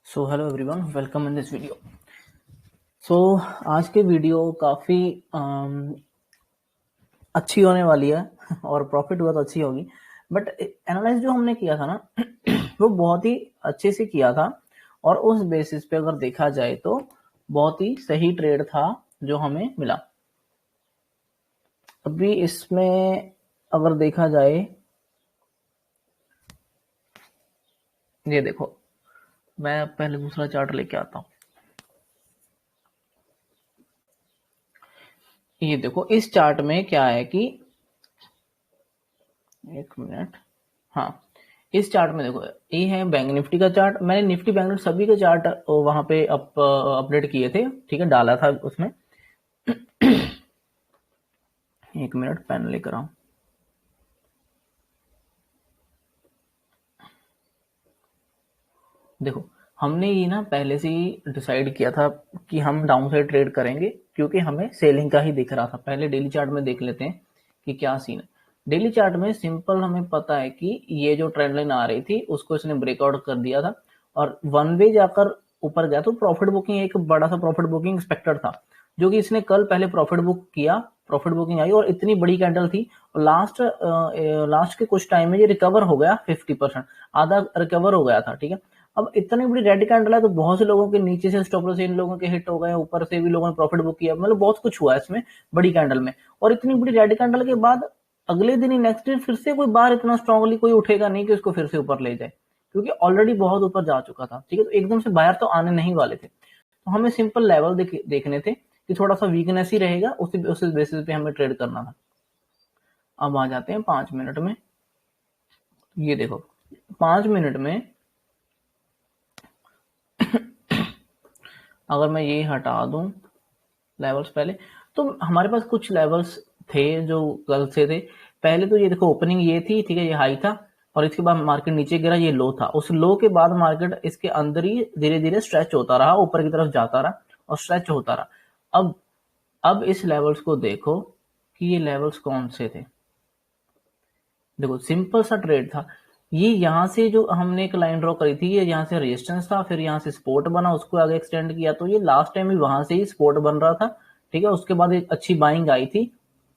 So hello everyone, welcome in this video. So आज की video काफ़ी अच्छी होने वाली है और प्रॉफिट हुआ तो अच्छी होगी। बट एनालाइज जो हमने किया था ना वो बहुत ही अच्छे से किया था और उस बेसिस पे अगर देखा जाए तो बहुत ही सही ट्रेड था जो हमें मिला। अभी इसमें अगर देखा जाए, ये देखो, मैं पहले दूसरा चार्ट लेके आता हूँ। ये देखो, इस चार्ट में क्या है कि एक मिनट, हाँ, इस चार्ट में देखो, ये है बैंक निफ्टी का चार्ट। मैंने निफ्टी बैंक निफ्टी सभी के चार्ट वहां पे अपडेट किए थे, ठीक है, डाला था उसमें। एक मिनट, पेन लेकर आऊं। देखो, हमने ये ना पहले से ही डिसाइड किया था कि हम डाउन साइड ट्रेड करेंगे, क्योंकि हमें सेलिंग का ही दिख रहा था। पहले डेली चार्ट में देख लेते हैं कि क्या सीन है। डेली चार्ट में सिंपल हमें पता है कि ये जो ट्रेंड लाइन आ रही थी उसको इसने ब्रेकआउट कर दिया था और वन वे जाकर ऊपर गया। तो प्रॉफिट बुकिंग, एक बड़ा सा प्रॉफिट बुकिंग एक्सपेक्टेड था, जो कि इसने कल पहले प्रॉफिट बुक किया। प्रॉफिट बुकिंग आई और इतनी बड़ी कैंडल थी और लास्ट के कुछ टाइम में ये रिकवर हो गया 50%, आधा रिकवर हो गया था, ठीक है। अब इतनी बड़ी रेड कैंडल है तो बहुत से लोगों के नीचे से स्टॉप लॉस इन लोगों के हिट हो गए, ऊपर से भी लोगों ने प्रॉफिट बुक किया, मतलब बहुत कुछ हुआ इसमें बड़ी कैंडल में। और इतनी बड़ी रेड कैंडल के बाद अगले दिन ही नेक्स्ट दिन फिर से कोई बार इतना स्ट्रांगली कोई उठेगा नहीं कि उसको फिर से ऊपर ले जाए, क्योंकि ऑलरेडी बहुत ऊपर जा चुका था, ठीक है। तो एकदम से बाहर तो आने नहीं वाले थे। तो हमें सिंपल लेवल देखने थे कि थोड़ा सा वीकनेस ही रहेगा, उस बेसिस पे हमें ट्रेड करना था। अब आ जाते हैं 5 मिनट में। ये देखो, 5 मिनट में अगर मैं ये हटा दूं लेवल्स पहले, तो हमारे पास कुछ लेवल्स थे जो कल से थे। पहले तो ये देखो, ओपनिंग ये थी, ठीक है, ये हाई था और इसके बाद मार्केट नीचे गिरा, ये लो था। उस लो के बाद मार्केट इसके अंदर ही धीरे धीरे स्ट्रेच होता रहा, ऊपर की तरफ जाता रहा और स्ट्रेच होता रहा। अब इस लेवल्स को देखो कि ये लेवल्स कौन से थे। देखो, सिंपल सा ट्रेड था ये। यहाँ से जो हमने एक लाइन ड्रॉ करी थी, ये यहाँ से रेजिस्टेंस था, फिर यहाँ से सपोर्ट बना, उसको आगे एक्सटेंड किया, तो ये लास्ट टाइम भी वहां से ही सपोर्ट बन रहा था, ठीक है। उसके बाद एक अच्छी बाइंग आई थी,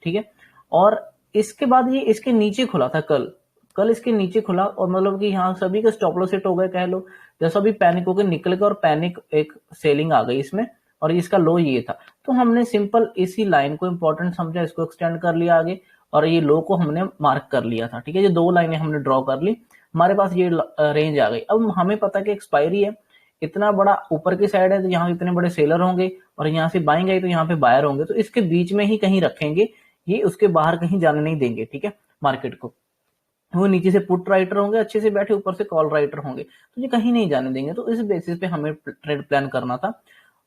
ठीक है। और इसके बाद ये इसके नीचे खुला था कल। कल इसके नीचे खुला और मतलब कि यहाँ सभी के स्टॉप लॉस हिट हो गए, कह लो। जैसा भी पैनिक होकर निकल गया और पैनिक एक सेलिंग आ गई इसमें, और इसका लो ये था। तो हमने सिंपल इसी लाइन को इंपॉर्टेंट समझा, इसको एक्सटेंड कर लिया आगे और ये लो को हमने मार्क कर लिया था, ठीक है। ये दो लाइनें हमने ड्रॉ कर ली, हमारे पास ये रेंज आ गई। अब हमें पता कि एक्सपायरी है, इतना बड़ा ऊपर की साइड है तो यहाँ इतने बड़े सेलर होंगे और यहाँ से बाइंग आई तो यहाँ पे बायर होंगे, तो इसके बीच में ही कहीं रखेंगे, ये उसके बाहर कहीं जाने नहीं देंगे, ठीक है, मार्केट को। वो नीचे से पुट राइटर होंगे अच्छे से बैठे, ऊपर से कॉल राइटर होंगे, तो ये कहीं नहीं जाने देंगे। तो इस बेसिस पे हमें ट्रेड प्लान करना था।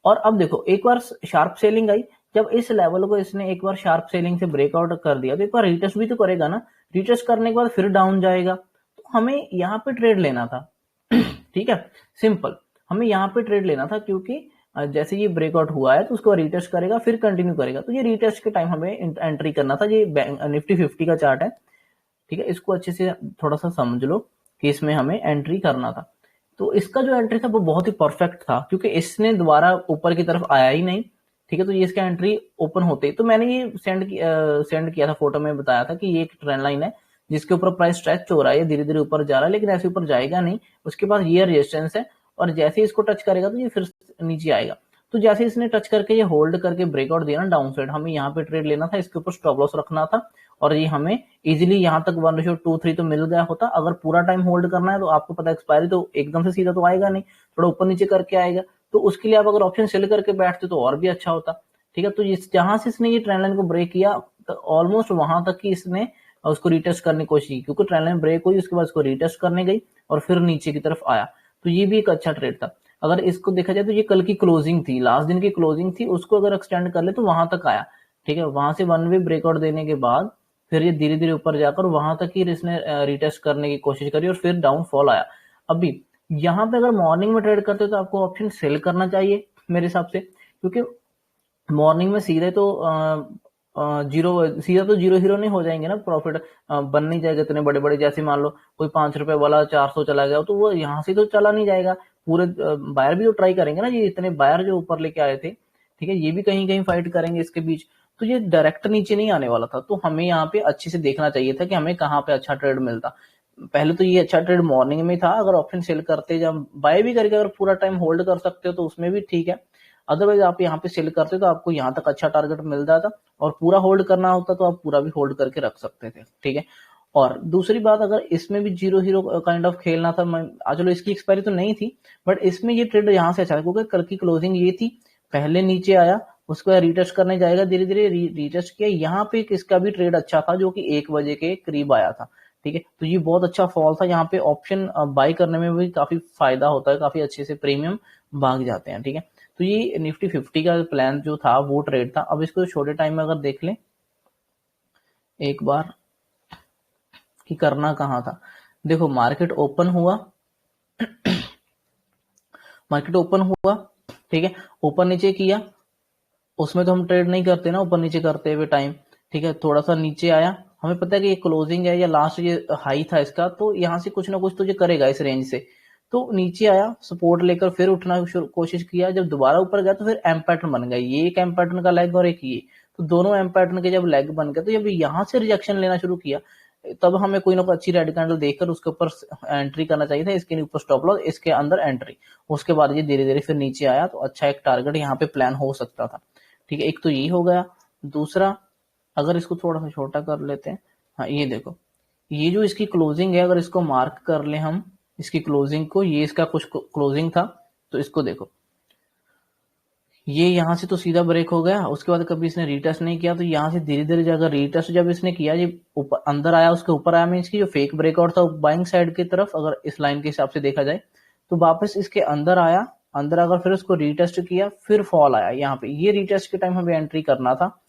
और अब देखो, एक बार शार्प सेलिंग आई, जब इस लेवल को इसने एक बार शार्प सेलिंग से ब्रेकआउट कर दिया तो एक बार रिटेस्ट भी तो करेगा ना। रिटेस्ट करने के बाद फिर डाउन जाएगा, तो हमें यहाँ पे ट्रेड लेना था। ठीक है, सिंपल हमें यहाँ पे ट्रेड लेना था, क्योंकि जैसे ये ब्रेकआउट हुआ है तो उसको रिटेस्ट करेगा, फिर कंटिन्यू करेगा। तो ये रिटेस्ट के टाइम हमें एंट्री करना था। ये निफ्टी 50 का चार्ट है, ठीक है, इसको अच्छे से थोड़ा सा समझ लो कि इसमें हमें एंट्री करना था। तो इसका जो एंट्री था वो बहुत ही परफेक्ट था, क्योंकि इसने दोबारा ऊपर की तरफ आया ही नहीं, ठीक है। तो ये इसका एंट्री ओपन होते ही, तो मैंने ये सेंड किया था, फोटो में बताया था कि ये एक ट्रेंड लाइन है जिसके ऊपर प्राइस स्ट्रेच हो रहा है, ये धीरे धीरे ऊपर जा रहा है, लेकिन ऐसे ऊपर जाएगा नहीं। उसके पास ये रेजिस्टेंस है और जैसे ही इसको टच करेगा तो ये फिर नीचे आएगा। तो जैसे इसने टच करके ये होल्ड करके ब्रेकआउट दिया ना डाउन साइड, हमें यहाँ पे ट्रेड लेना था, इसके ऊपर स्टॉप लॉस रखना था और ये हमें इजीली यहाँ तक 1:23 तो मिल गया होता। अगर पूरा टाइम होल्ड करना है तो आपको पता है एक्सपायरी तो एकदम से सीधा तो आएगा नहीं, थोड़ा ऊपर नीचे करके आएगा। तो उसके लिए आप अगर ऑप्शन सेल करके बैठते तो और भी अच्छा होता, ठीक है। तो जहां से इसने ये ट्रेंड लाइन को ब्रेक किया तो ऑलमोस्ट वहां तक की इसने उसको रिटेस्ट करने की कोशिश की, क्योंकि ट्रेंड लाइन ब्रेक हुई, उसके बाद उसको रिटेस्ट करने गई और फिर नीचे की तरफ आया। तो ये भी एक अच्छा ट्रेड था। अगर इसको देखा जाए तो ये कल की क्लोजिंग थी, लास्ट दिन की क्लोजिंग थी, उसको अगर एक्सटेंड कर ले तो वहां तक आया, ठीक है। वहां से वन वे ब्रेकआउट देने के बाद फिर ये धीरे धीरे ऊपर जाकर वहां तक ही इसने रिटेस्ट करने की कोशिश करी और फिर डाउनफॉल आया। अभी यहाँ पे अगर मॉर्निंग में ट्रेड करते हो तो आपको ऑप्शन सेल करना चाहिए मेरे हिसाब से, क्योंकि मॉर्निंग में सीधे तो जीरो हीरो नहीं हो जाएंगे ना, प्रॉफिट बन नहीं जाएगा इतने बड़े बड़े। जैसे मान लो कोई 5 रुपए वाला 400 चला गया तो वो यहाँ से तो चला नहीं जाएगा, पूरे बायर भी तो ट्राई करेंगे ना, ये इतने बायर जो ऊपर लेके आए थे, ठीक है, ये भी कहीं कहीं फाइट करेंगे इसके बीच, तो ये डायरेक्ट नीचे नहीं आने वाला था। तो हमें यहाँ पे अच्छे से देखना चाहिए था कि हमें कहाँ पे अच्छा ट्रेड मिलता। पहले तो ये अच्छा ट्रेड मॉर्निंग में था, अगर ऑप्शन सेल करते, जब बाय भी करके अगर पूरा टाइम होल्ड कर सकते हो तो उसमें भी ठीक है। अदरवाइज आप यहाँ पे सेल करते तो आपको यहाँ तक अच्छा टारगेट मिल जाता, और पूरा होल्ड करना होता तो आप पूरा भी होल्ड करके रख सकते थे, ठीक है। और दूसरी बात, अगर इसमें भी जीरो हीरो काइंड ऑफ खेलना था, मैं चलो इसकी एक्सपायरी तो नहीं थी, बट इसमें ये ट्रेड यहाँ से अच्छा था क्योंकि कल की क्लोजिंग ये थी, पहले नीचे आया, उसको रिटेस्ट करने जाएगा, धीरे धीरे रिटेस्ट किया, यहाँ पे इसका भी ट्रेड अच्छा था जो कि 1 बजे के करीब आया था, ठीक है। तो ये बहुत अच्छा फॉल था, यहाँ पे ऑप्शन बाय करने में भी काफी फायदा होता है, काफी अच्छे से प्रीमियम भाग जाते हैं, ठीक है। तो ये निफ्टी 50 का प्लान जो था वो ट्रेड था। अब इसको छोटे टाइम में अगर देख लें एक बार कि करना कहाँ था, देखो मार्केट ओपन हुआ, मार्केट ओपन हुआ, ठीक है, ऊपर नीचे किया, उसमें तो हम ट्रेड नहीं करते ना ऊपर नीचे करते हुए टाइम, ठीक है। थोड़ा सा नीचे आया, हमें पता है कि ये क्लोजिंग है या लास्ट ये हाई था इसका, तो यहाँ से कुछ ना कुछ तो ये करेगा इस रेंज से। तो नीचे आया, सपोर्ट लेकर फिर उठना कोशिश किया, जब दोबारा ऊपर गया तो फिर एम पैटर्न बन गया, ये एक एम पैटर्न का लेग और एक ये, तो दोनों एम पैटर्न के जब लेग बन गए, तो जब यहाँ से रिजेक्शन लेना शुरू किया, तब हमें कोई ना कोई अच्छी रेड कैंडल देखकर उसके ऊपर एंट्री करना चाहिए था, इसके ऊपर स्टॉप लॉस, इसके अंदर एंट्री। उसके बाद ये धीरे धीरे फिर नीचे आया, तो अच्छा एक टारगेट यहाँ पे प्लान हो सकता था, ठीक है। एक तो ये हो गया। दूसरा, अगर इसको थोड़ा सा छोटा कर लेते हैं, हाँ ये देखो, ये जो इसकी क्लोजिंग है, अगर इसको मार्क कर ले हम इसकी क्लोजिंग को, ये इसका कुछ क्लोजिंग था, तो इसको देखो, ये यहाँ से तो सीधा ब्रेक हो गया, उसके बाद कभी इसने रीटेस्ट नहीं किया, तो यहाँ से धीरे धीरे जाकर रीटेस्ट जब इसने किया, ये ऊपर अंदर आया, उसके ऊपर आया, मीन्स की जो फेक ब्रेकआउट था बाइंग साइड की तरफ, अगर इस लाइन के हिसाब से देखा जाए, तो वापस इसके अंदर आया, अंदर अगर फिर उसको रीटेस्ट किया, फिर फॉल आया यहाँ पे, ये रीटेस्ट के टाइम हमें एंट्री करना था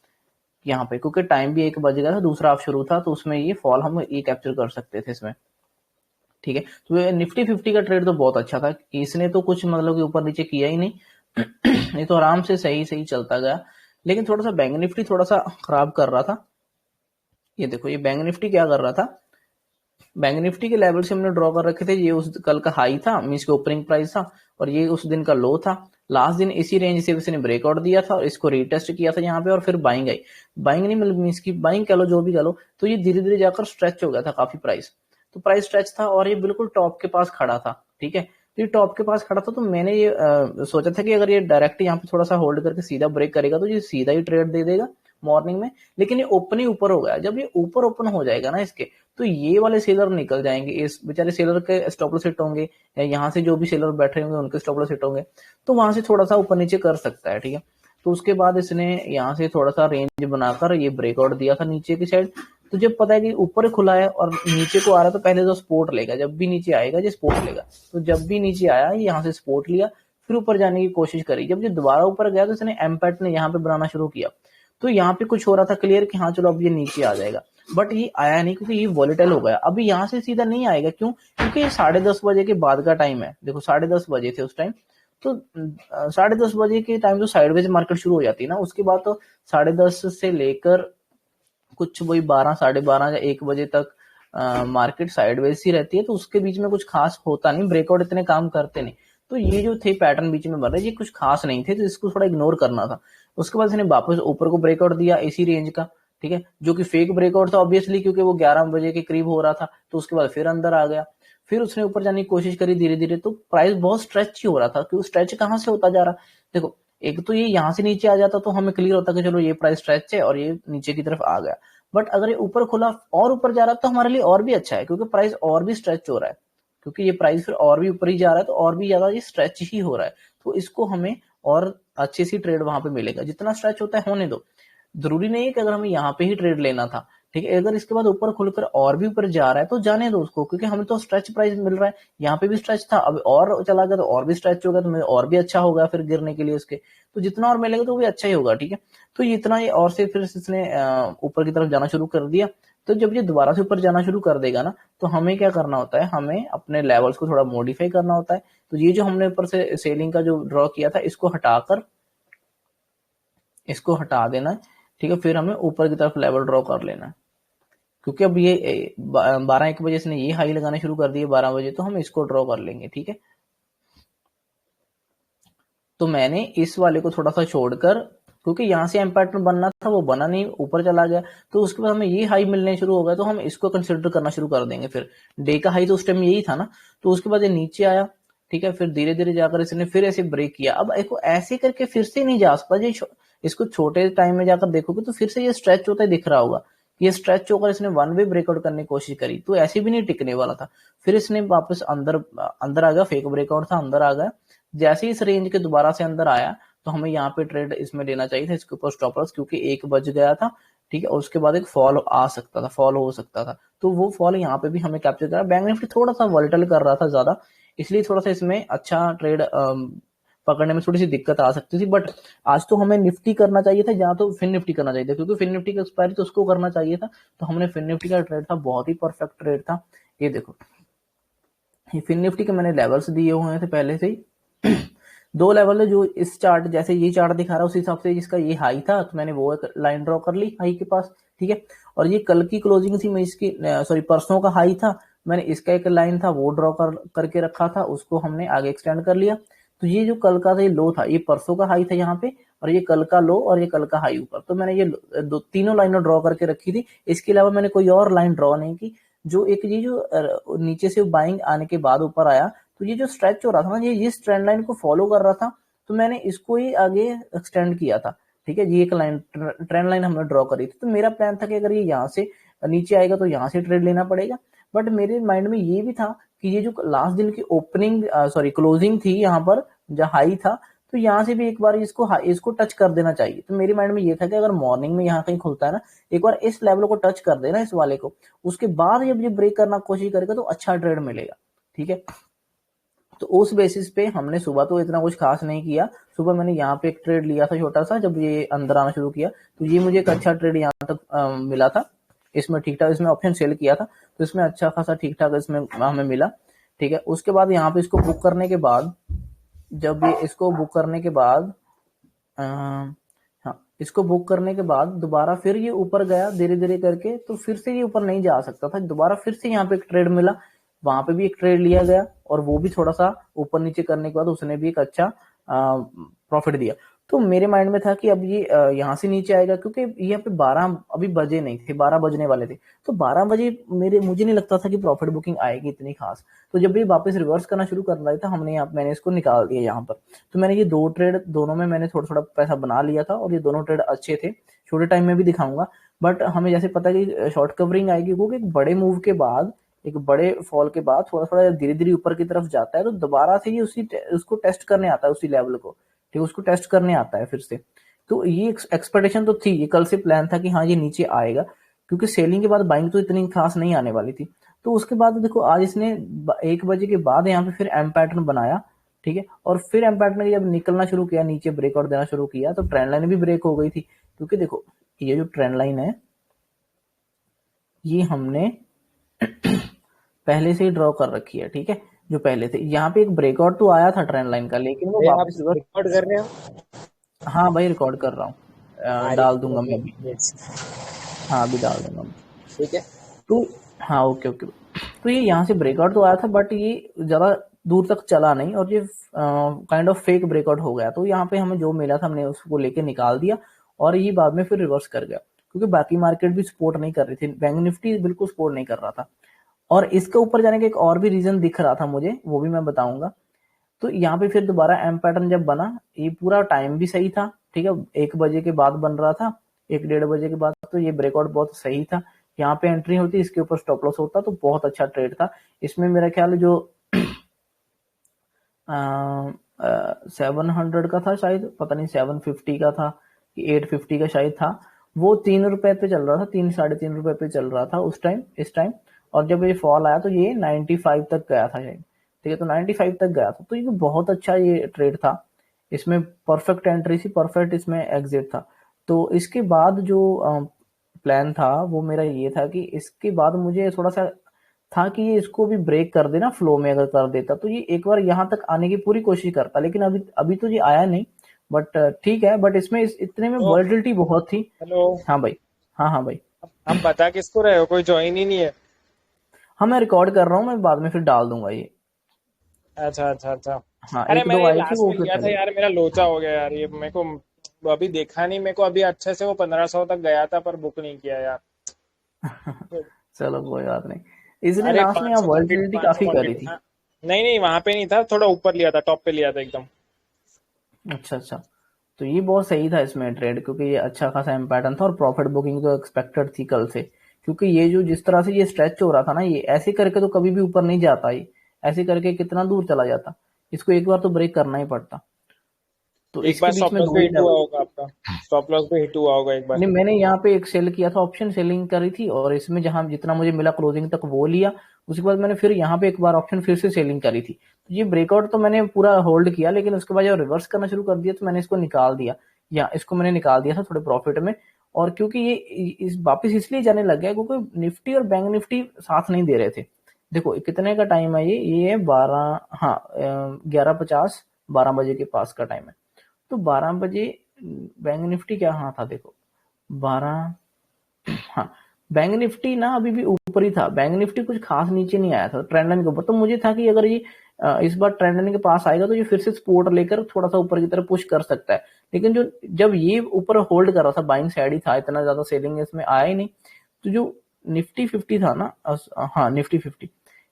यहाँ पे, क्योंकि टाइम भी 1 बज गया था, दूसरा हाफ शुरू था, तो उसमें ये फॉल हम ये कैप्चर कर सकते थे इसमें, ठीक है। तो निफ्टी 50 का ट्रेड तो बहुत अच्छा था, इसने तो कुछ मतलब कि ऊपर नीचे किया ही नहीं ये तो आराम से सही सही चलता गया। लेकिन थोड़ा सा बैंक निफ्टी थोड़ा सा खराब कर रहा था। ये देखो, ये बैंक निफ्टी क्या कर रहा था, बैंक निफ्टी के लेवल से हमने ड्रॉ कर रखे थे, ये उस कल का हाई था, मीन्स के ओपनिंग प्राइस था, और ये उस दिन का लो था। लास्ट दिन इसी रेंज से इसने ब्रेकआउट दिया था और इसको रीटेस्ट किया था यहाँ पे, और फिर बाइंग आई, बाइंग नहीं मतलब मीन्स की बाइंग कह लो, जो भी कह लो, तो ये धीरे धीरे जाकर स्ट्रेच हो गया था काफी प्राइस, तो प्राइस स्ट्रेच था और ये बिल्कुल टॉप के पास खड़ा था, ठीक है। तो ये टॉप के पास खड़ा था, तो मैंने ये सोचा था कि अगर ये डायरेक्ट यहाँ पे थोड़ा सा होल्ड करके सीधा ब्रेक करेगा तो ये सीधा ही ट्रेड दे देगा मॉर्निंग में। लेकिन ये ओपन ही ऊपर हो गया, जब ये ऊपर ओपन हो जाएगा ना इसके, तो ये वाले सेलर निकल जाएंगे, इस बेचारे सेलर के स्टॉप लॉस हिट होंगे, या यहाँ से जो भी सेलर बैठे होंगे उनके स्टॉप लॉस हिट होंगे, तो वहां से थोड़ा सा ऊपर नीचे कर सकता है, ठीक है। तो उसके बाद इसने यहाँ से थोड़ा सा रेंज बनाकर ये ब्रेकआउट दिया था नीचे की साइड, तो जब पता है कि ऊपर खुला है और नीचे को आ रहा है, तो पहले तो सपोर्ट लेगा, जब भी नीचे आएगा ये सपोर्ट लेगा, तो जब भी नीचे आया यहाँ से सपोर्ट लिया, फिर ऊपर जाने की कोशिश करी, जब ये दोबारा ऊपर गया तो इसने एम्पैट ने यहाँ पे बनाना शुरू किया, तो यहाँ पे कुछ हो रहा था क्लियर कि हाँ चलो अब ये नीचे आ जाएगा, बट ये आया नहीं क्योंकि ये वॉलेटाइल हो गया। अभी यहाँ से सीधा नहीं आएगा, क्यों? क्योंकि ये 10:30 बजे के बाद का टाइम है, देखो 10:30 बजे थे उस टाइम, तो 10:30 बजे के टाइम तो साइडवेज मार्केट शुरू हो जाती है ना, उसके बाद तो 10:30 से लेकर कुछ वही 12, 12:30 या 1 बजे तक मार्केट साइडवेज ही रहती है, तो उसके बीच में कुछ खास होता नहीं, ब्रेकआउट इतने काम करते नहीं, तो ये जो थे पैटर्न बीच में बन रहे ये कुछ खास नहीं थे, तो इसको थोड़ा इग्नोर करना था। उसके बाद इसने वापस ऊपर को ब्रेकआउट दिया इसी रेंज का, ठीक है, जो कि फेक ब्रेकआउट था ऑब्वियसली, क्योंकि वो 11 बजे के करीब हो रहा था, तो उसके बाद फिर अंदर आ गया, फिर उसने ऊपर जाने की कोशिश करी धीरे धीरे, तो प्राइस बहुत स्ट्रेच ही हो रहा था, क्योंकि स्ट्रेच कहाँ से होता जा रहा, देखो एक तो ये यहाँ से नीचे आ जाता तो हमें क्लियर होता कि चलो ये प्राइस स्ट्रेच है और ये नीचे की तरफ आ गया, बट अगर ये ऊपर खुला और ऊपर जा रहा है तो हमारे लिए और भी अच्छा है, क्योंकि प्राइस और भी स्ट्रेच हो रहा है, क्योंकि ये प्राइस फिर और भी ऊपर ही जा रहा है, तो और भी ज्यादा ये स्ट्रेच ही हो रहा है, तो इसको हमें और अच्छी सी ट्रेड वहां पे मिलेगा, जितना स्ट्रेच होता है होने दो, जरूरी नहीं है कि अगर हमें यहाँ पे ही ट्रेड लेना था, ठीक है। अगर इसके बाद ऊपर खुलकर और भी ऊपर जा रहा है तो जाने दो उसको, क्योंकि हमें तो स्ट्रेच प्राइस मिल रहा है, यहाँ पे भी स्ट्रेच था, अब और चला गया तो और भी स्ट्रेच होगा, तो और भी अच्छा होगा फिर गिरने के लिए उसके, तो जितना और मिलेगा तो वो भी अच्छा ही होगा, ठीक है। तो इतना ही, और से फिर इसने ऊपर की तरफ जाना शुरू कर दिया, तो जब ये दोबारा से ऊपर जाना शुरू कर देगा ना, तो हमें क्या करना होता है, हमें अपने लेवल्स को थोड़ा मॉडिफाई करना होता है, तो ये जो हमने ऊपर से सेलिंग का जो ड्रॉ किया था इसको हटा देना है, ठीक है, फिर हमें ऊपर की तरफ लेवल ड्रॉ कर लेना है, क्योंकि अब ये 12-1 बजे इसने ये हाई लगाना शुरू कर दिए 12 बजे, तो हम इसको ड्रॉ कर लेंगे, ठीक है। तो मैंने इस वाले को थोड़ा सा छोड़कर, क्योंकि यहाँ से एम पैटर्न बनना था वो बना नहीं, ऊपर चला गया, तो उसके बाद हमें ये हाई मिलने शुरू हो गया, तो हम इसको कंसिडर करना शुरू कर देंगे। फिर डे का हाई तो उस टाइम यही था ना, तो उसके बाद ये नीचे आया, ठीक है, फिर धीरे धीरे जाकर इसने फिर ऐसे ब्रेक किया। अब इसको ऐसे करके फिर से नहीं जा सकता, इसको छोटे टाइम में जाकर देखोगे तो फिर से ये स्ट्रेच होता है दिख रहा होगा। ये स्ट्रेच होकर इसने वन वे ब्रेकआउट करने की कोशिश करी, तो ऐसे भी नहीं टिकने वाला था। फिर इसने वापस अंदर अंदर आ गया, फेक ब्रेकआउट था, अंदर आ गया। जैसे ही इस रेंज के दोबारा से अंदर आया, तो हमें यहाँ पे ट्रेड इसमें लेना चाहिए था, इसके ऊपर स्टॉप लॉस, क्योंकि 1 बज गया था, ठीक है, और उसके बाद एक फॉल आ सकता था, फॉल हो सकता था, तो वो फॉल यहाँ पे भी हमें कैप्चर करा। बैंक निफ्टी थोड़ा सा वॉलेटाइल कर रहा था ज्यादा, इसलिए थोड़ा सा इसमें अच्छा ट्रेड पकड़ने में थोड़ी सी दिक्कत आ सकती थी। बट आज तो हमें निफ्टी करना चाहिए था, जहाँ तो फिन निफ्टी करना चाहिए था, क्योंकि फिन निफ्टी का एक्सपायरी तो उसको करना चाहिए था। तो हमने फिन निफ्टी का ट्रेड था, बहुत ही परफेक्ट ट्रेड था। ये देखो, ये फिन निफ्टी के मैंने लेवल्स दिए हुए थे पहले से ही। 2 लेवल है, जो इस चार्ट जैसे ये चार्ट दिखा रहा है उस हिसाब से जिसका ये हाई था, तो मैंने वो एक लाइन ड्रॉ कर ली हाई के पास, ठीक है। और ये कल की क्लोजिंग थी, मैं इसकी सॉरी परसों का हाई था, मैंने इसका एक लाइन था वो ड्रॉ करके रखा था, उसको हमने आगे एक्सटेंड कर लिया। तो ये जो कल का था ये लो था, ये परसों का हाई था यहाँ पे, और ये कल का लो, और ये कल का हाई ऊपर। तो मैंने ये तीनों लाइनें ड्रॉ करके रखी थी, इसके अलावा मैंने कोई और लाइन ड्रॉ नहीं की। जो एक ये जो नीचे से बाइंग आने के बाद ऊपर आया, तो ये जो स्ट्रेच हो रहा था ना, ये इस ट्रेंड लाइन को फॉलो कर रहा था, तो मैंने इसको ही आगे एक्सटेंड किया था, ठीक है। ये एक लाइन ट्रेंड लाइन हमने ड्रॉ करी थी, तो मेरा प्लान था कि अगर ये यहाँ से नीचे आएगा तो यहाँ से ट्रेड लेना पड़ेगा। बट मेरे माइंड में ये भी था कि ये जो लास्ट दिन की ओपनिंग सॉरी क्लोजिंग थी यहाँ पर, जहाँ हाई था, तो यहाँ से भी एक बार इसको टच कर देना चाहिए। तो मेरे माइंड में ये था कि अगर मॉर्निंग में यहाँ कहीं खुलता है ना, एक बार इस लेवल को टच कर देना, इस वाले को, उसके बाद जब ये ब्रेक करना कोशिश करेगा तो अच्छा ट्रेड मिलेगा, ठीक है। तो उस बेसिस पे हमने सुबह तो इतना कुछ खास नहीं किया। सुबह मैंने यहाँ पे एक ट्रेड लिया था छोटा सा, जब ये अंदर आना शुरू किया, तो ये मुझे एक अच्छा ट्रेड यहाँ तक मिला था। इसमें ठीक ठाक, इसमें ऑप्शन सेल किया था, तो इसमें अच्छा खासा ठीक ठाक इसमें हमें मिला, ठीक है। उसके बाद यहाँ पे इसको बुक करने के बाद, जब ये इसको बुक करने के बाद हाँ, इसको बुक करने के बाद दोबारा फिर ये ऊपर गया धीरे धीरे करके, तो फिर से ये ऊपर नहीं जा सकता था, दोबारा फिर से यहाँ पे एक ट्रेड मिला, वहां पे भी एक ट्रेड लिया गया, और वो भी थोड़ा सा ऊपर नीचे करने के बाद उसने भी एक अच्छा प्रॉफिट दिया। तो मेरे माइंड में था कि अब ये यहाँ से नीचे आएगा, क्योंकि यहाँ पे 12 अभी बजे नहीं थे, 12 बजने वाले थे, तो 12 बजे मुझे नहीं लगता था कि प्रॉफिट बुकिंग आएगी इतनी खास। तो जब ये वापस रिवर्स करना शुरू कर रहा था, मैंने इसको निकाल दिया यहाँ पर। तो मैंने ये 2 ट्रेड, दोनों में मैंने थोड़ा थोड़ा पैसा बना लिया था, और ये दोनों ट्रेड अच्छे थे, छोटे टाइम में भी दिखाऊंगा। बट हमें जैसे पता है कि शॉर्ट कवरिंग आएगी, क्योंकि एक बड़े मूव के बाद, एक बड़े फॉल के बाद थोड़ा थोड़ा धीरे धीरे ऊपर की तरफ जाता है, तो दोबारा से ये उसको टेस्ट करने आता है, उसी लेवल को, ठीक है, उसको टेस्ट करने आता है फिर से। तो ये एक्सपेक्टेशन तो थी, ये कल से प्लान था कि हाँ ये नीचे आएगा, क्योंकि सेलिंग के बाद बाइंग तो इतनी खास नहीं आने वाली थी। तो उसके बाद देखो आज इसने 1 बजे के बाद यहाँ पे फिर एम पैटर्न बनाया, ठीक है, और फिर एम पैटर्न जब निकलना शुरू किया, नीचे ब्रेकआउट देना शुरू किया, तो ट्रेंड लाइन भी ब्रेक हो गई थी। क्योंकि देखो ये जो ट्रेंड लाइन है, ये हमने पहले से ही ड्रॉ कर रखी है, ठीक है, जो पहले थे। यहाँ पे एक ब्रेकआउट तो आया था ट्रेंड लाइन का, लेकिन वो आप वापस रिवर्स। रिकॉर्ड कर रहे हो? हाँ भाई, रिकॉर्ड कर रहा हूँ, डाल दूंगा मैं अभी। Yes. हाँ, अभी डाल दूंगा मैं। ठीक है। तो हाँ, ओके ओके। तो ये यहाँ से ब्रेकआउट तो आया था, बट ये ज्यादा दूर तक चला नहीं, और ये काइंड ऑफ फेक ब्रेकआउट हो गया। तो यहाँ पे हमें जो मिला था हमने उसको लेके निकाल दिया, और ये बाद में फिर रिवर्स कर गया, क्योंकि बाकी मार्केट भी सपोर्ट नहीं कर रही थी, बैंक निफ्टी बिल्कुल सपोर्ट नहीं कर रहा था। और इसके ऊपर जाने का एक और भी रीजन दिख रहा था मुझे, वो भी मैं बताऊंगा। तो यहाँ पे फिर दोबारा एम पैटर्न जब बना, ये पूरा टाइम भी सही था, ठीक है, 1 बजे के बाद बन रहा था, 1 डेढ़ बजे के बाद, तो ये ब्रेकआउट बहुत सही था। यहाँ पे एंट्री होती, इसके ऊपर स्टॉप लॉस होता, तो बहुत अच्छा ट्रेड था। इसमें मेरा ख्याल है जो 700 का था शायद, पता नहीं 750 का था कि 850 का शायद था, वो 3 रुपए पे चल रहा था, 3-3.5 रुपए पे चल रहा था उस टाइम, इस टाइम। और जब ये फॉल आया तो ये 95 तक गया था शायद, ठीक है, तो 95 तक गया था, तो ये बहुत अच्छा ये ट्रेड था। इसमें परफेक्ट एंट्री थी, परफेक्ट इसमें एग्जिट था। तो इसके बाद जो प्लान था वो मेरा ये था कि इसके बाद मुझे थोड़ा सा था कि ये इसको भी ब्रेक कर देना, फ्लो में अगर कर देता तो ये एक बार यहाँ तक आने की पूरी कोशिश करता, लेकिन अभी अभी तो ये आया नहीं। बट ठीक है, बट इसमें इतने में तो वॉलिटिलिटी बहुत थी। हेलो, हाँ भाई। हाँ हाँ भाई। आप बता किसको रहे हो? कोई ज्वाइन ही नहीं है। हाँ, मैं रिकॉर्ड कर रहा हूँ, मैं बाद में फिर डाल दूंगा ये। अच्छा अच्छा अच्छा। हाँ अरे एक दो मैंने ये आई थी लास्ट वो में फिर लिया था चले गए। यार, मेरा लोचा हो गया यार, ये मेरे को अभी देखा नहीं, मेरे को अभी अच्छे से वो 1500 तक गया था पर बुक नहीं किया यार। चलो कोई बात नहीं, इसने अरे लास्ट में यहाँ 500 क्वांटिटी, वॉलेटिलिटी 500 काफी करी क्वांटिटी, थी। हाँ। नहीं नहीं, वहां पे नहीं था, थोड़ा ऊपर लिया था, टॉप पे लिया था एकदम। अच्छा अच्छा, तो ये बहुत सही था इसमें ट्रेड, क्योंकि ये अच्छा खासा एम पैटर्न था और प्रॉफिट बुकिंग तो एक्सपेक्टेड थी कल से, क्योंकि ये जो जिस तरह से ये स्ट्रेच हो रहा था ना, ये ऐसे करके तो कभी भी ऊपर नहीं जाता, ये ऐसे करके कितना दूर चला जाता, इसको एक बार तो ब्रेक करना ही पड़ता। तो एक बार इसके बीच स्टॉप में लॉस दो भी ही हिट हुआ लेवल। होगा आपका, स्टॉप लॉस भी हिट हुआ होगा एक बार। नहीं, मैंने यहाँ पे एक सेल किया था, ऑप्शन सेलिंग करी थी, और इसमें जहां जितना मुझे मिला क्लोजिंग तक वो लिया। उसके बाद मैंने फिर यहाँ पे एक बार ऑप्शन फिर से सेलिंग करी थी, तो ये ब्रेकआउट तो मैंने पूरा होल्ड किया, लेकिन उसके बाद जब रिवर्स करना शुरू कर दिया तो मैंने इसको निकाल दिया, या इसको मैंने निकाल दिया था थोड़े प्रॉफिट में। और क्योंकि ये इस वापिस इसलिए जाने लग गया क्योंकि निफ्टी और बैंक निफ्टी साथ नहीं दे रहे थे। देखो कितने का टाइम है, ये है 12, हाँ 11:50, 12 बजे के पास का टाइम है। तो 12 बजे बैंक निफ्टी क्या, हाँ था देखो 12, हाँ बैंक निफ्टी ना अभी भी ऊपर ही था, बैंक निफ्टी कुछ खास नीचे नहीं आया था ट्रेंड लाइन के ऊपर। तो मुझे था कि अगर ये इस बार ट्रेंड लाइन के पास आएगा तो ये फिर से सपोर्ट लेकर थोड़ा सा ऊपर की तरफ पुश कर सकता है। लेकिन जो जब ये ऊपर होल्ड कर रहा था, बाइंग साइड ही था, इतना ज्यादा सेलिंग इसमें आया ही नहीं। तो जो निफ्टी 50 था ना, हाँ निफ्टी 50,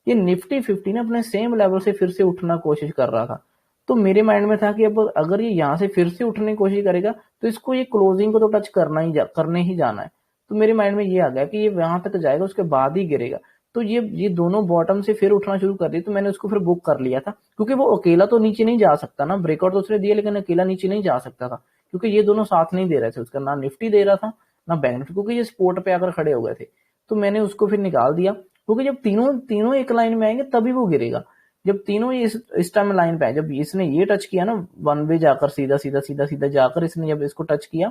ये निफ्टी 50 ना अपने सेम लेवल से फिर से उठना कोशिश कर रहा था। तो मेरे माइंड में था कि अब अगर ये यहाँ से फिर से उठने की कोशिश करेगा तो इसको ये क्लोजिंग को तो टच करने ही जाना है। तो मेरे माइंड में ये आ गया कि ये वहां तक जाएगा उसके बाद ही गिरेगा। तो ये दोनों बॉटम से फिर उठना शुरू कर दिए, तो मैंने उसको फिर बुक कर लिया था, क्योंकि वो अकेला तो नीचे नहीं जा सकता ना, ब्रेकआउट तो उसने दिया लेकिन अकेला नीचे नहीं जा सकता था, क्योंकि ये दोनों साथ नहीं दे रहे थे उसका, ना निफ्टी दे रहा था ना बैंक निफ्टी, क्योंकि ये स्पोर्ट पे आकर खड़े हो गए थे। तो मैंने उसको फिर निकाल दिया, क्योंकि जब तीनों तीनों एक लाइन में आएंगे तभी वो गिरेगा। जब तीनों ये इस टाइम लाइन पे आए, जब इसने ये टच किया ना, वन वे जाकर सीधा सीधा सीधा सीधा जाकर इसने जब इसको टच किया,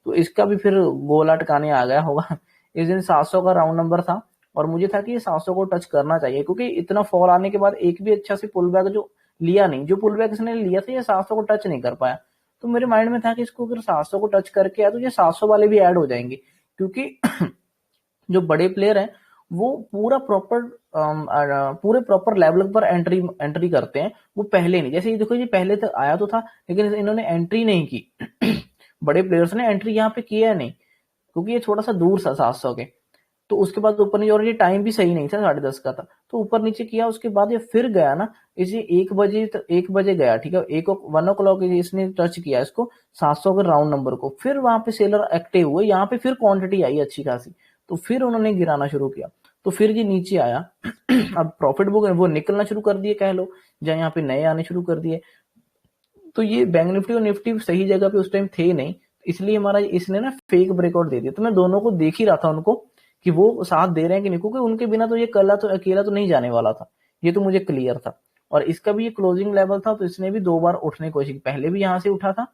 तो इसका भी फिर गोला टकाने आ गया होगा। इस दिन 700 का राउंड नंबर था, और मुझे था कि ये 700 को टच करना चाहिए, क्योंकि इतना फॉल आने के बाद एक भी अच्छा से पुल बैक जो लिया नहीं, जो पुल बैक इसने लिया था ये 700 को टच नहीं कर पाया। तो मेरे माइंड में था कि इसको अगर 700 को टच करके आया तो ये 700 वाले भी ऐड हो जाएंगे, क्योंकि जो बड़े प्लेयर हैं वो पूरे प्रॉपर लेवल पर एंट्री एंट्री करते हैं, वो पहले नहीं, जैसे ये देखो ये पहले तक आया तो था लेकिन इन्होंने एंट्री नहीं की। बड़े प्लेयर्स ने एंट्री यहाँ पे किया नहीं, क्योंकि ये थोड़ा सा दूर था 700 के। तो उसके बाद ऊपर नीचे, और ये टाइम भी सही नहीं था, 10:30 का था, तो ऊपर नीचे किया, उसके बाद ये फिर गया ना, इसे 1 बजे गया, ठीक है, 1 o'clock इसने टच किया इसको 700 के राउंड नंबर को, फिर वहां पे सेलर एक्टिव हुए, यहाँ पे फिर क्वांटिटी आई अच्छी खासी, तो फिर उन्होंने गिराना शुरू किया, तो फिर ये नीचे आया। अब प्रॉफिट बुक वो निकलना शुरू कर दिए कह लो, जहाँ यहाँ पे नए आने शुरू कर दिए। तो ये बैंक निफ्टी और निफ्टी सही जगह पे उस टाइम थे नहीं, इसलिए हमारा इसने ना फेक ब्रेकआउट दे दिया। तो मैं दोनों को देख ही रहा था उनको कि वो साथ दे रहे हैं कि नहीं, क्योंकि उनके बिना तो ये कला तो अकेला तो नहीं जाने वाला था, ये तो मुझे क्लियर था। और इसका भी ये क्लोजिंग लेवल था, तो इसने भी 2 बार उठने की कोशिश की, पहले भी यहाँ से उठा था,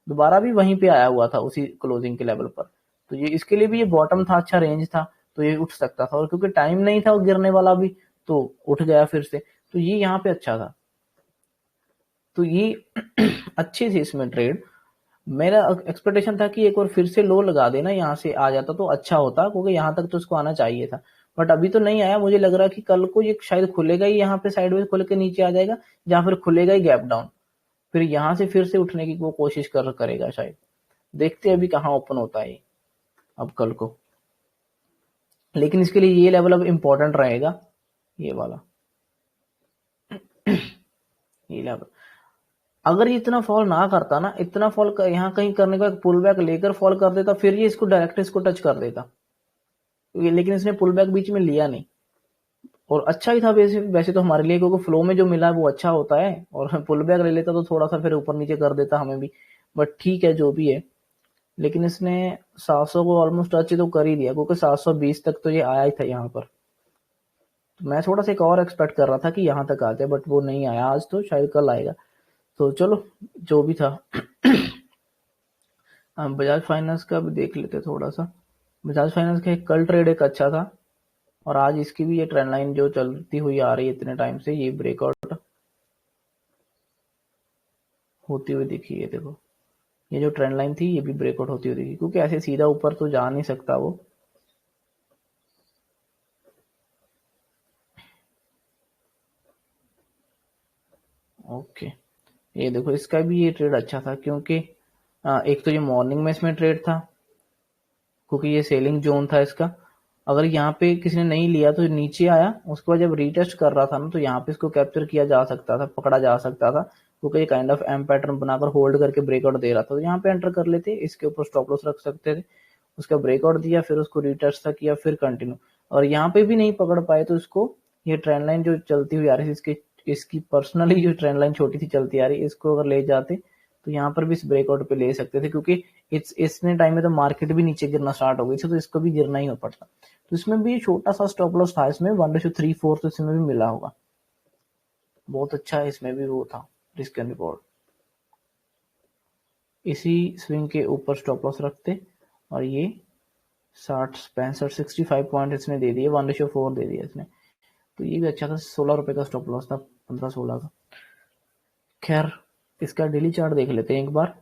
दोबारा भी वहीं पे आया हुआ था उसी क्लोजिंग के लेवल पर। तो ये इसके लिए भी ये बॉटम था, अच्छा रेंज था, तो ये उठ सकता था, और क्योंकि टाइम नहीं था वो गिरने वाला भी, तो उठ गया फिर से। तो ये यहाँ पे अच्छा था, तो ये अच्छी थी इसमें ट्रेड। मेरा एक्सपेक्टेशन था कि एक बार फिर से लो लगा देना, यहाँ से आ जाता तो अच्छा होता, क्योंकि यहाँ तक तो इसको आना चाहिए था, बट अभी तो नहीं आया। मुझे लग रहा है कि कल को ये शायद खुलेगा ही यहाँ पे साइडवेज खुल के नीचे आ जाएगा, या फिर खुलेगा ही गैप डाउन, फिर यहाँ से फिर से उठने की वो कोशिश करेगा शायद। देखते हैं अभी कहाँ ओपन होता है अब कल को, लेकिन इसके लिए ये लेवल अब इम्पोर्टेंट रहेगा, ये वाला, ये लेवल। अगर ये इतना फॉल ना करता ना, इतना फॉल यहाँ कहीं करने का पुल बैक लेकर फॉल कर देता, फिर ये इसको डायरेक्ट इसको टच कर देता, लेकिन इसने पुल बैक बीच में लिया नहीं। और अच्छा ही था वैसे वैसे तो हमारे लिए, क्योंकि फ्लो में जो मिला वो अच्छा होता है, और पुल बैक ले लेता तो थोड़ा सा फिर ऊपर नीचे कर देता हमें भी, बट ठीक है जो भी है। लेकिन इसने 700 को ऑलमोस्ट टच तो कर ही दिया, क्योंकि 720 तक तो ये आया ही था यहाँ पर। तो मैं थोड़ा सा एक और एक्सपेक्ट कर रहा था कि यहाँ तक आ जाए, बट वो नहीं आया आज, तो शायद कल आएगा। तो चलो जो भी था। हम बजाज फाइनेंस का भी देख लेते थोड़ा सा। बजाज फाइनेंस का एक कल ट्रेड एक अच्छा था, और आज इसकी भी ये ट्रेंड लाइन जो चलती हुई आ रही है इतने टाइम से, ये ब्रेकआउट होती हुई दिखी है देखो। ये जो ट्रेंड लाइन थी ये भी ब्रेकआउट होती हुई दिखी, क्योंकि ऐसे सीधा ऊपर तो जा नहीं सकता वो। ओके। ये देखो इसका भी ये ट्रेड अच्छा था, क्योंकि एक तो ये मॉर्निंग में इसमें ट्रेड था, क्योंकि ये सेलिंग जोन था इसका। अगर यहाँ पे किसी ने नहीं लिया तो नीचे आया, उसके बाद जब रीटेस्ट कर रहा था ना, तो यहाँ पे इसको कैप्चर किया जा सकता था, पकड़ा जा सकता था, क्योंकि ये काइंड ऑफ एम पैटर्न बनाकर होल्ड करके ब्रेकआउट दे रहा था। तो यहाँ पे एंटर कर लेते, इसके ऊपर स्टॉप लॉस रख सकते थे। उसका ब्रेकआउट दिया, फिर उसको रीटेस्ट था किया, फिर कंटिन्यू। और यहाँ पे भी नहीं पकड़ पाए तो इसको, ये ट्रेंड लाइन जो चलती हुई आ रही थी, इसकी पर्सनली जो ट्रेंड लाइन छोटी सी चलती आ रही है, इसको अगर ले जाते तो यहाँ पर भी इस ब्रेकआउट पे ले सकते थे, क्योंकि इतने टाइम में तो मार्केट भी नीचे गिरना स्टार्ट हो गई थी, तो इसको भी गिरना ही हो पड़ता। तो इसमें भी छोटा सा स्टॉप लॉस था, इसमें 1:3-4 तो इसमें भी मिला होगा। बहुत अच्छा है, इसमें भी वो था रिस्क एंड रिवॉर्ड। इसी स्विंग के ऊपर स्टॉप लॉस रखते, और ये 65 पॉइंट इसने दे दिए, 1:4 दे दिया इसने। तो ये भी अच्छा था, 16 रुपए का स्टॉप लॉस था, 15-16 का। खैर, इसका डेली चार्ट देख लेते हैं एक बार।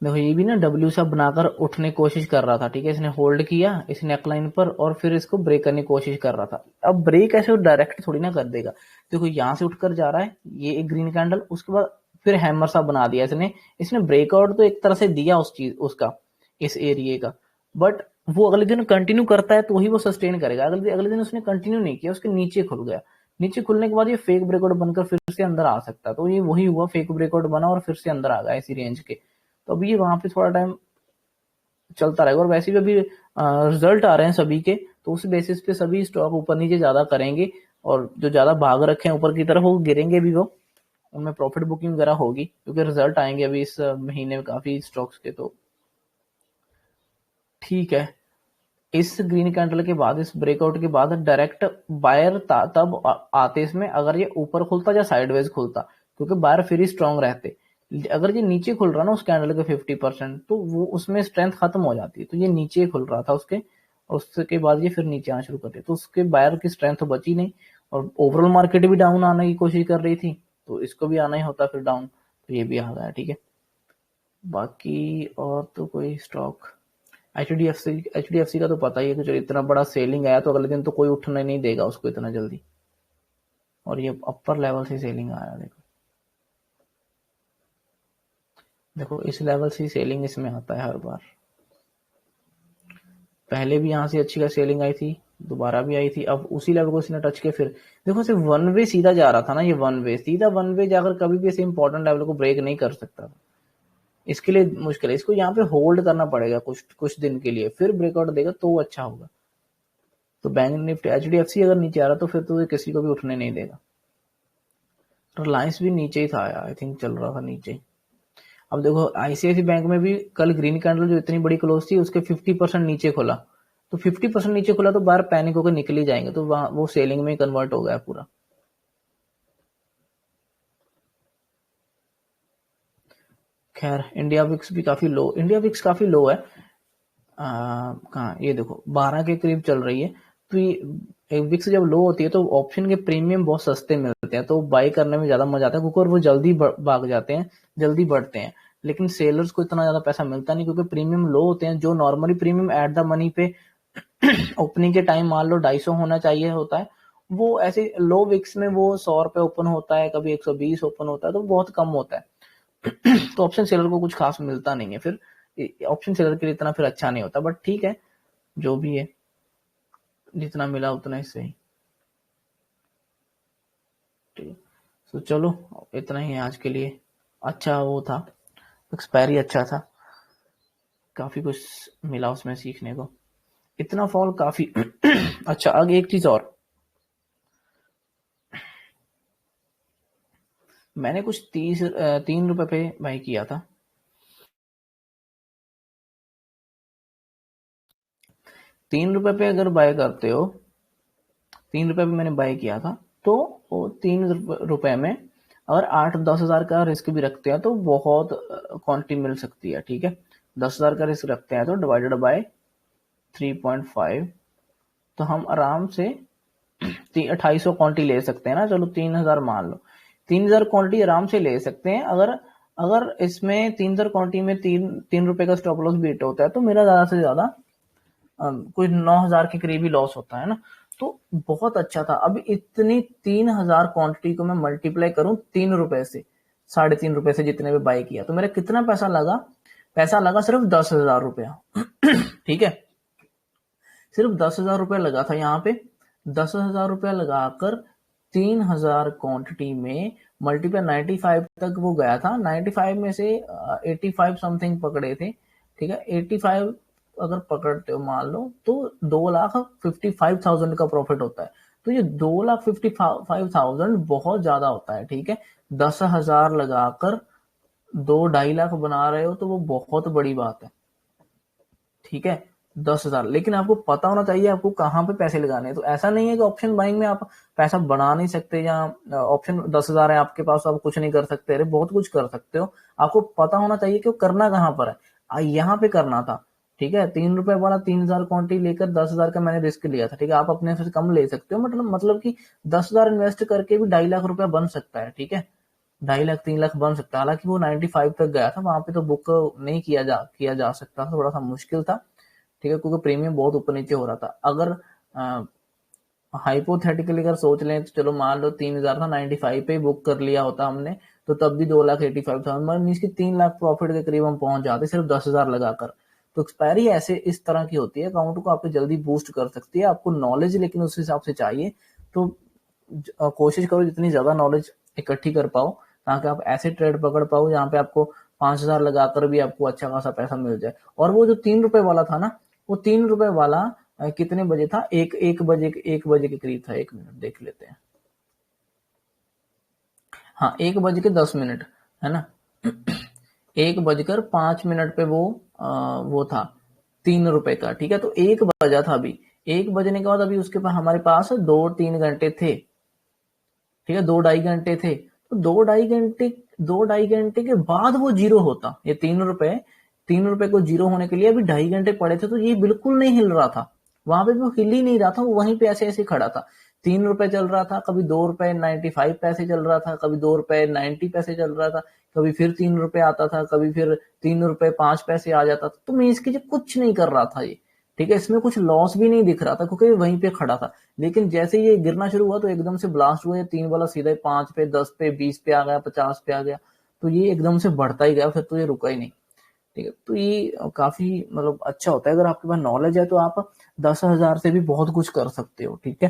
देखो ये भी ना डब्ल्यू सा बनाकर उठने की कोशिश कर रहा था, ठीक है। इसने होल्ड किया इस नेकलाइन पर, और फिर इसको ब्रेक करने की कोशिश कर रहा था। अब ब्रेक ऐसे डायरेक्ट थोड़ी ना कर देगा। देखो यहाँ से उठकर जा रहा है, ये एक ग्रीन कैंडल, उसके बाद फिर हैमर सा बना दिया इसने। इसने ब्रेकआउट तो एक तरह से दिया उस चीज उसका, इस एरिया का, बट वो अगले दिन कंटिन्यू करता है तो ही वो सस्टेन करेगा। अगले दिन उसने कंटिन्यू नहीं किया, उसके नीचे खुल गया। नीचे खुलने के बाद ये फेक ब्रेकआउट बनकर फिर से अंदर आ सकता है, तो ये वही हुआ, फेक ब्रेकआउट बना और फिर से अंदर आ गया इसी रेंज के। तो अभी वहां पे थोड़ा टाइम चलता रहेगा, और वैसे भी अभी रिजल्ट आ रहे हैं सभी के, तो उस बेसिस पे सभी स्टॉक ऊपर नीचे ज्यादा करेंगे, और जो ज्यादा भाग रखे हैं ऊपर की तरफ वो गिरेंगे भी, वो उनमें प्रॉफिट बुकिंग वगैरह होगी, क्योंकि रिजल्ट आएंगे अभी इस महीने में काफी स्टॉक्स के। तो ठीक है, इस ग्रीन कैंडल के बाद, इस ब्रेकआउट के बाद डायरेक्ट बायर तब आते इसमें अगर ये ऊपर खुलता या साइडवेज खुलता, क्योंकि बायर फिर ही स्ट्रांग रहते। अगर ये नीचे खुल रहा ना उस कैंडल के 50%, तो वो उसमें स्ट्रेंथ खत्म हो जाती है। तो ये नीचे खुल रहा था उसके, और उसके बाद ये फिर नीचे आना शुरू कर दिया, तो उसके बायर की स्ट्रेंथ तो बची नहीं, और ओवरऑल मार्केट भी डाउन आने की कोशिश कर रही थी, तो इसको भी आना ही होता फिर डाउन, तो ये भी आ गया, ठीक है। बाकी और तो कोई स्टॉक, एचडीएफसी का तो पता ही है कि जो इतना बड़ा सेलिंग आया, तो अगले दिन तो कोई उठने नहीं देगा उसको इतना जल्दी, और ये अपर लेवल से सेलिंग आया। देखो देखो इस लेवल से सेलिंग इसमें आता है हर बार। पहले भी यहाँ से अच्छी का सेलिंग आई थी, दोबारा भी आई थी, अब उसी लेवल को इसने टच किया। फिर देखो सिर्फ वन वे सीधा जा रहा था ना, ये वन वे सीधा, वन वे जाकर कभी भी ऐसे इंपॉर्टेंट लेवल को ब्रेक नहीं कर सकता था। इसके लिए मुश्किल है, इसको यहाँ पे होल्ड करना पड़ेगा कुछ कुछ दिन के लिए, फिर ब्रेकआउट देगा तो अच्छा होगा। तो बैंक निफ्टी एचडीएफसी अगर नीचे आ रहा तो फिर तो ये किसी को भी उठने नहीं देगा। रिलायंस भी नीचे ही था, आई थिंक चल रहा था नीचे। अब देखो आईसीआईसी बैंक में भी कल ग्रीन कैंडल जो इतनी बड़ी क्लोज थी, उसके 50% नीचे खुला, तो 50% नीचे खुला तो बाहर पैनिक होकर निकल ही जाएंगे, तो वो सेलिंग में कन्वर्ट हो गया पूरा। खैर इंडिया विक्स भी काफी लो, इंडिया विक्स काफी लो है। कहाँ, ये देखो 12 के करीब चल रही है। तो ये विक्स जब लो होती है तो ऑप्शन के प्रीमियम बहुत सस्ते मिलते हैं, तो बाई करने में ज्यादा मजा आता है, क्योंकि वो जल्दी भाग जाते हैं, जल्दी बढ़ते हैं। लेकिन सेलर्स को इतना ज्यादा पैसा मिलता नहीं, क्योंकि प्रीमियम लो होते हैं। जो normally premium at the money पे ओपनिंग के टाइम मान लो 250 होना चाहिए होता है, वो ऐसे लो विक्स में वो 100 रुपए ओपन होता है, कभी 120 ओपन होता है, तो बहुत कम होता है। तो ऑप्शन सेलर को कुछ खास मिलता नहीं है, फिर ऑप्शन सेलर के लिए इतना फिर अच्छा नहीं होता, बट ठीक है जो भी है, जितना मिला उतना ही सही। ठीक है, तो चलो इतना ही है आज के लिए। अच्छा वो था, एक्सपायरी अच्छा था, काफी कुछ मिला उसमें सीखने को, इतना फॉल काफी अच्छा। आगे एक चीज और, मैंने कुछ 3 रुपए पे बाई किया था, 3 रुपए पे अगर बाय करते हो, 3 रुपए पे मैंने बाय किया था, तो वो 3 रुपए में अगर 8-10 हजार का रिस्क भी रखते हैं तो बहुत क्वांटिटी मिल सकती है, ठीक है। 10 हजार का रिस्क रखते हैं तो डिवाइडेड बाय 3.5, तो हम आराम से 2800 क्वांटिटी ले सकते हैं ना। चलो 3000 मान लो, 3000 क्वांटिटी आराम से ले सकते हैं। अगर अगर इसमें 3000 क्वांटिटी में 3 रुपए का स्टॉप लॉस बीट होता है, तो मेरा ज्यादा से ज्यादा कोई 9,000 के करीब ही लॉस होता है ना, तो बहुत अच्छा था। अब इतनी 3,000 क्वांटिटी को मैं मल्टीप्लाई करूं 3 रुपए से, 3.5 रुपए से, जितने में बाई किया, तो मेरा कितना पैसा लगा? पैसा लगा सिर्फ 10,000 रुपया। ठीक है, सिर्फ 10,000 रुपया लगा था यहाँ पे। 10,000 रुपया लगाकर 3,000 क्वांटिटी में मल्टीप्लाई 95 तक वो गया था। 95 में से 85 समथिंग पकड़े थे। ठीक है, 85 अगर पकड़ते हो मान लो, तो 2,55,000 का प्रॉफिट होता है। तो ये 2,55,000 बहुत ज्यादा होता है। ठीक है, 10,000 लगाकर 2-2.5 लाख बना रहे हो तो वो बहुत बड़ी बात है। ठीक है, 10,000, लेकिन आपको पता होना चाहिए आपको कहाँ पे पैसे लगाने हैं। तो ऐसा नहीं है कि ऑप्शन बाइंग में आप पैसा बना नहीं सकते, या ऑप्शन 10,000 है आपके पास तो आप कुछ नहीं कर सकते। अरे बहुत कुछ कर सकते हो, आपको पता होना चाहिए कि वो करना कहाँ पर है। यहाँ पे करना था। ठीक है, 3 रुपए वाला 3,000 क्वांटिटी लेकर 10,000 का मैंने रिस्क लिया था। ठीक है, आप अपने से कम ले सकते हो, मतलब कि 10,000 इन्वेस्ट करके भी 2.5 लाख रुपया बन सकता है। ठीक है, 2.5 लाख 3 लाख बन सकता है। हालांकि वो 95 तक गया था, वहां पे तो बुक नहीं किया जा सकता था, थोड़ा सा मुश्किल था। ठीक है, क्योंकि प्रीमियम बहुत ऊपर नीचे हो रहा था। अगर हाइपोथेटिकली अगर सोच लें तो चलो मान लो 3,000 था, 95 पे बुक कर लिया होता हमने, तो तब भी 2,85,000, मीन की 3 लाख प्रॉफिट के करीब हम पहुंच जाते सिर्फ 10,000 लगाकर। तो एक्सपायरी ऐसे इस तरह की होती है, अकाउंट को आपको जल्दी बूस्ट कर सकती है। आपको नॉलेज लेकिन उस हिसाब से चाहिए। तो कोशिश करो जितनी ज्यादा नॉलेज इकट्ठी कर पाओ, ताकि आप ऐसे ट्रेड पकड़ पाओ जहाँ पे आपको 5,000 लगाकर भी आपको अच्छा खासा पैसा मिल जाए। और वो जो 3 रुपए वाला था ना, वो 3 रुपए वाला कितने बजे था? एक बजे के करीब था। 1 मिनट देख लेते हैं। हाँ, 1 बज के 10 मिनट, है ना। 1 बजकर 5 मिनट पे वो था 3 रुपए का। ठीक है, तो 1 बजा था अभी। 1 बजने के बाद अभी उसके पास हमारे पास 2-3 घंटे थे। ठीक है, 2-2.5 घंटे थे। तो 2-2.5 घंटे के बाद वो जीरो होता। ये 3 रुपए को जीरो होने के लिए अभी 2.5 घंटे पड़े थे, तो ये बिल्कुल नहीं हिल रहा था। वहां पे वो हिल ही नहीं रहा था, वो वहीं पे ऐसे ऐसे खड़ा था। 3 रुपए चल रहा था, कभी 2 रुपए 95 पैसे चल रहा था, कभी 2 रुपए 90 पैसे चल रहा था, कभी फिर 3 रुपए आता था, कभी फिर 3 रुपए 5 पैसे आ जाता था। तो मीन्स की कुछ नहीं कर रहा था ये। ठीक है, इसमें कुछ लॉस भी नहीं दिख रहा था, क्योंकि वहीं पे खड़ा था। लेकिन जैसे ये गिरना शुरू हुआ तो एकदम से ब्लास्ट हुआ। 3 वाला सीधे 5 पे, 10 पे, 20 पे आ गया, 50 पे आ गया। तो ये एकदम से बढ़ता ही गया, फिर तो ये रुका ही नहीं। ठीक है, तो ये काफी मतलब अच्छा होता है। अगर आपके पास नॉलेज है तो आप 10,000 से भी बहुत कुछ कर सकते हो। ठीक है,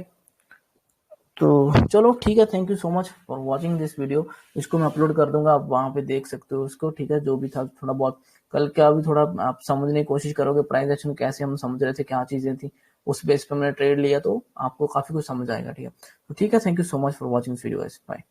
तो चलो ठीक है, thank you so much for watching this video. इसको मैं अपलोड कर दूंगा, आप वहां पे देख सकते हो इसको। ठीक है, जो भी था थोड़ा बहुत कल का भी थोड़ा आप समझने की कोशिश करोगे, प्राइस एक्शन कैसे हम समझ रहे थे, क्या चीजें थी, उस बेस पे मैंने ट्रेड लिया, तो आपको काफी कुछ समझ आएगा। ठीक है, तो ठीक है, thank you so much for watching this video. Bye.